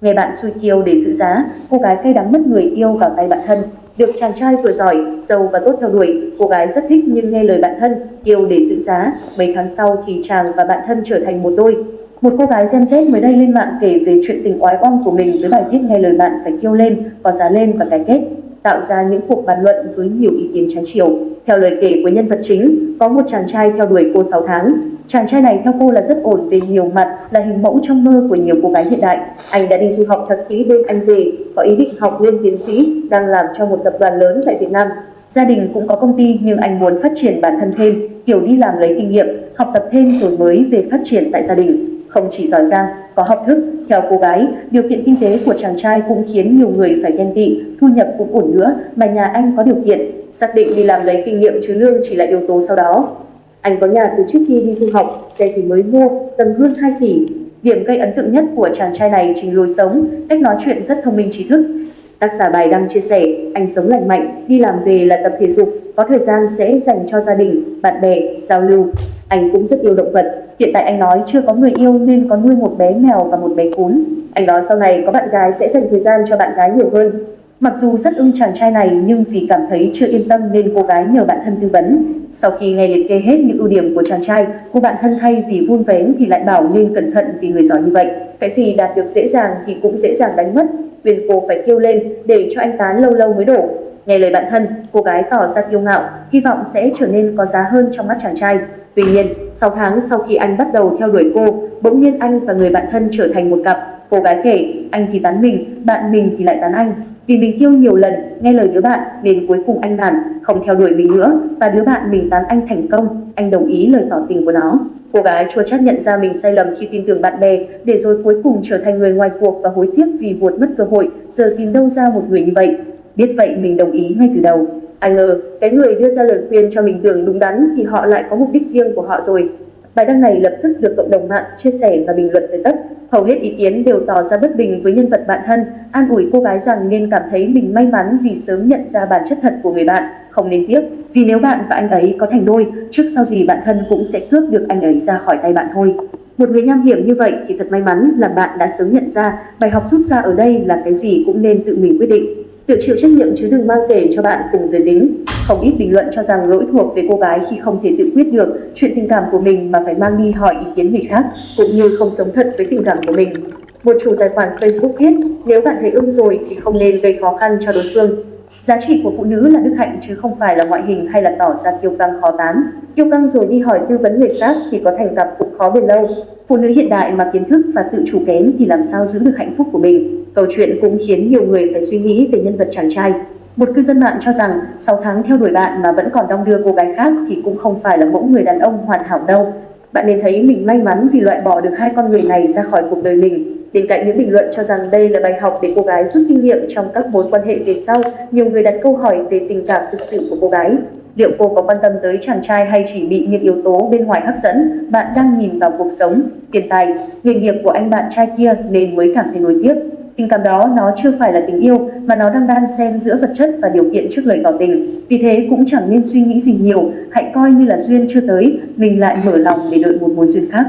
Nghe bạn xui kiêu để giữ giá, cô gái cay đắng mất người yêu vào tay bạn thân. Được chàng trai vừa giỏi, giàu và tốt theo đuổi, cô gái rất thích nhưng nghe lời bạn thân, kiêu để giữ giá. Mấy tháng sau thì chàng và bạn thân trở thành một đôi. Một cô gái Gen Z mới đây lên mạng kể về chuyện tình oái oăm của mình với bài viết nghe lời bạn phải kiêu lên, có giá lên và cái kết, tạo ra những cuộc bàn luận với nhiều ý kiến trái chiều. Theo lời kể của nhân vật chính, có một chàng trai theo đuổi cô 6 tháng. Chàng trai này theo cô là rất ổn về nhiều mặt, là hình mẫu trong mơ của nhiều cô gái hiện đại. Anh đã đi du học thạc sĩ bên Anh về, có ý định học lên tiến sĩ, đang làm cho một tập đoàn lớn tại Việt Nam. Gia đình cũng có công ty nhưng anh muốn phát triển bản thân thêm, kiểu đi làm lấy kinh nghiệm, học tập thêm rồi mới về phát triển tại gia đình. Không chỉ giỏi giang, có học thức, theo cô gái, điều kiện kinh tế của chàng trai cũng khiến nhiều người phải ghen tị, thu nhập cũng ổn nữa mà nhà anh có điều kiện, xác định đi làm lấy kinh nghiệm chứ lương chỉ là yếu tố sau đó. Anh có nhà từ trước khi đi du học, xe thì mới mua, tầm hơn 2 tỷ. Điểm gây ấn tượng nhất của chàng trai này chính lối sống, cách nói chuyện rất thông minh trí thức. Tác giả bài đăng chia sẻ, anh sống lành mạnh, đi làm về là tập thể dục, có thời gian sẽ dành cho gia đình, bạn bè, giao lưu. Anh cũng rất yêu động vật, hiện tại anh nói chưa có người yêu nên có nuôi một bé mèo và một bé cún. Anh nói sau này có bạn gái sẽ dành thời gian cho bạn gái nhiều hơn. Mặc dù rất ưng chàng trai này nhưng vì cảm thấy chưa yên tâm nên cô gái nhờ bạn thân tư vấn. Sau khi nghe liệt kê hết những ưu điểm của chàng trai, cô bạn thân thay vì vun vén thì lại bảo nên cẩn thận vì người giỏi như vậy. Cái gì đạt được dễ dàng thì cũng dễ dàng đánh mất. Khuyên cô phải kêu lên để cho anh tán lâu lâu mới đổ. Nghe lời bạn thân, cô gái tỏ ra kiêu ngạo, hy vọng sẽ trở nên có giá hơn trong mắt chàng trai. Tuy nhiên, 6 tháng sau khi anh bắt đầu theo đuổi cô, bỗng nhiên anh và người bạn thân trở thành một cặp. Cô gái kể, anh thì tán mình, bạn mình thì lại tán anh. Vì mình kêu nhiều lần, nghe lời đứa bạn nên cuối cùng anh nản, không theo đuổi mình nữa và đứa bạn mình tán anh thành công, anh đồng ý lời tỏ tình của nó. Cô gái chua chát nhận ra mình sai lầm khi tin tưởng bạn bè, để rồi cuối cùng trở thành người ngoài cuộc và hối tiếc vì vuột mất cơ hội, giờ tìm đâu ra một người như vậy. Biết vậy mình đồng ý ngay từ đầu. Ai ngờ, cái người đưa ra lời khuyên cho mình tưởng đúng đắn thì họ lại có mục đích riêng của họ rồi. Bài đăng này lập tức được cộng đồng mạng chia sẻ và bình luận tới tấp. Hầu hết ý kiến đều tỏ ra bất bình với nhân vật bạn thân, an ủi cô gái rằng nên cảm thấy mình may mắn vì sớm nhận ra bản chất thật của người bạn, không nên tiếc, vì nếu bạn và anh ấy có thành đôi, trước sau gì bạn thân cũng sẽ cướp được anh ấy ra khỏi tay bạn thôi. Một người nham hiểm như vậy thì thật may mắn là bạn đã sớm nhận ra, bài học rút ra ở đây là cái gì cũng nên tự mình quyết định. Tự chịu trách nhiệm chứ đừng mang kể cho bạn cùng giới tính. Không ít bình luận cho rằng lỗi thuộc về cô gái khi không thể tự quyết được chuyện tình cảm của mình mà phải mang đi hỏi ý kiến người khác, cũng như không sống thật với tình cảm của mình. Một chủ tài khoản Facebook viết, nếu bạn thấy ưng rồi thì không nên gây khó khăn cho đối phương. Giá trị của phụ nữ là đức hạnh chứ không phải là ngoại hình hay là tỏ ra kiêu căng khó tán. Kiêu căng rồi đi hỏi tư vấn người khác thì có thành cặp cũng khó bền lâu. Phụ nữ hiện đại mà kiến thức và tự chủ kém thì làm sao giữ được hạnh phúc của mình. Câu chuyện cũng khiến nhiều người phải suy nghĩ về nhân vật chàng trai. Một cư dân mạng cho rằng 6 tháng theo đuổi bạn mà vẫn còn đong đưa cô gái khác thì cũng không phải là mẫu người đàn ông hoàn hảo đâu. Bạn nên thấy mình may mắn vì loại bỏ được hai con người này ra khỏi cuộc đời mình. Bên cạnh những bình luận cho rằng đây là bài học để cô gái rút kinh nghiệm trong các mối quan hệ về sau, nhiều người đặt câu hỏi về tình cảm thực sự của cô gái. Liệu cô có quan tâm tới chàng trai hay chỉ bị những yếu tố bên ngoài hấp dẫn? Bạn đang nhìn vào cuộc sống, tiền tài, nghề nghiệp của anh bạn trai kia nên mới cảm thấy nuối tiếc. Tình cảm đó nó chưa phải là tình yêu mà nó đang đan xen giữa vật chất và điều kiện trước lời tỏ tình. Vì thế cũng chẳng nên suy nghĩ gì nhiều, hãy coi như là duyên chưa tới, mình lại mở lòng để đợi một mối duyên khác.